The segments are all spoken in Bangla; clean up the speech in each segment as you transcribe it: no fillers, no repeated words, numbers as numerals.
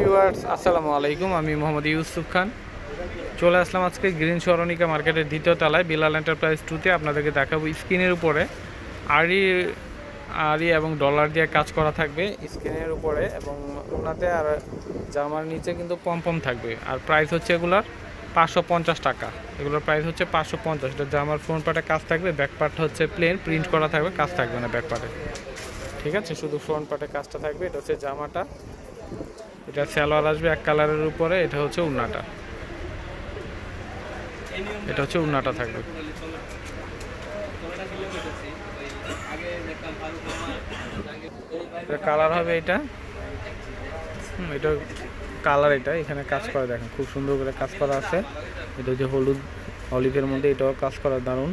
ভিউয়ার্স আসসালামু আলাইকুম, আমি মোহাম্মদ ইউসুফ খান চলে আসলাম আজকে গ্রিন সরণিকা মার্কেটের দ্বিতীয় তলায় বিলাল এন্টারপ্রাইজ 2-তে। আপনাদেরকে দেখাবো স্ক্রিনের উপরে আড়ি আড়ি এবং ডলার দিয়ে কাজ করা থাকবে স্ক্রিনের উপরে, এবং ওনাতে আর জামার নিচে কিন্তু পম থাকবে। আর প্রাইস হচ্ছে এগুলার 550 টাকা। এগুলোর প্রাইস হচ্ছে 550। এটা জামার ফ্রন্ট পার্টে কাজ থাকবে, ব্যাক পার্টটা হচ্ছে প্লেন প্রিন্ট করা থাকবে, কাজ থাকবে না ব্যাক পার্টে, ঠিক আছে? শুধু ফ্রন্ট পার্টে কাজটা থাকবে। এটা হচ্ছে জামাটা, এটা সালোয়ার আসবে এক কালারের উপরে। এটা হচ্ছে উন্নাটা, এটা হচ্ছে উন্নাটা থাকবে। কালার হবে এটা, এটা কালার, এটা এখানে কাজ করা দেখেন খুব সুন্দর করে কাজ করা আছে। এটা হচ্ছে হলুদ অলিভের মধ্যে, এটাও কাজ করা দারুণ।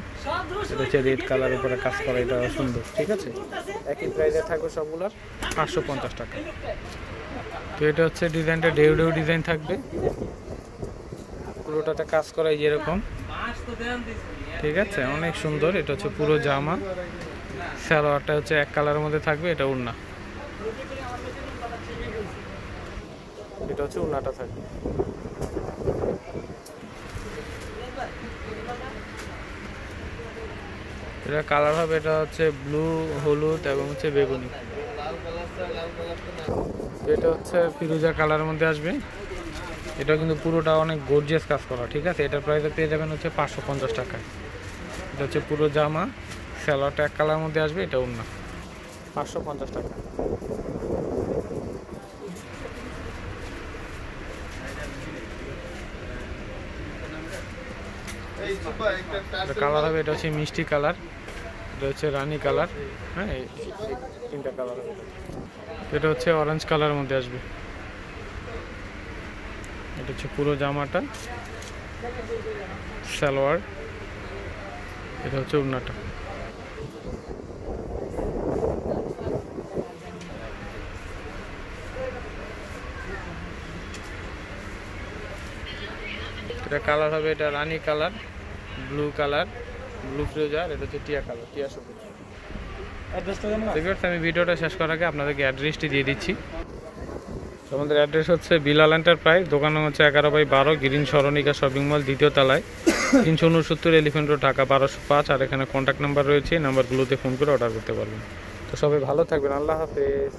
এটা হচ্ছে রেড কালার উপরে কাজ করা, এটা সুন্দর, ঠিক আছে? একই প্রাইসে থাকবে সবগুলোর 550 টাকা। তো এটা হচ্ছে ডিজাইনটা ঢেউ ডিজাইন থাকবে, পুরোটাতে কাজ করা এরকম, ঠিক আছে? অনেক সুন্দর। এটা হচ্ছে পুরো জামা, সালোয়ারটা হচ্ছে এক কালারের মধ্যে থাকবে। এটা উন্না, এটা হচ্ছে উন্নাটা থাকবে। এটা কালার হবে, এটা হচ্ছে ব্লু, হলুদ এবং হচ্ছে বেগুনি। এটা হচ্ছে ফিরোজা কালারের মধ্যে আসবে। এটা কিন্তু পুরোটা অনেক গর্জিয়াস কাজ করা, ঠিক আছে? এটার প্রাইসে পেয়ে যাবেন হচ্ছে 550 টাকায়। এটা হচ্ছে পুরো জামা, সালোয়ারটা এক কালারের মধ্যে আসবে। এটা ওড়না, 550 টাকা। কালার হবে, এটা হচ্ছে মিষ্টি কালার, এটা হচ্ছে রানী কালার, হ্যাঁ, এই তিনটা কালার হবে। এটা হচ্ছে অরেঞ্জ কালারের মধ্যে আসবে। এটা হচ্ছে পুরো জামাটা, সালোয়ার, এটা হচ্ছে ওড়নাটা। এটা কালার হবে, এটা রানী কালার, ব্লু কালার, ব্লু ফিরোজা, এটা হচ্ছে টিয়া কালার, টিয়া সবুজ। আমি ভিডিওটা শেষ করার আগে আপনাদেরকে অ্যাড্রেসটি দিয়ে দিচ্ছি। আমাদের অ্যাড্রেস হচ্ছে বিলাল এন্টারপ্রাইজ, দোকান হচ্ছে 11/12 গ্রিন সরণিকা শপিং মল, দ্বিতীয় তলায়, 369 এলিফ্যান্ট রোড, ঢাকা 1205। আর এখানে কন্ট্যাক্ট নাম্বার রয়েছে, নাম্বারগুলোতে ফোন করে অর্ডার করতে পারবেন। তো সবাই ভালো থাকবেন, আল্লাহ হাফেজ।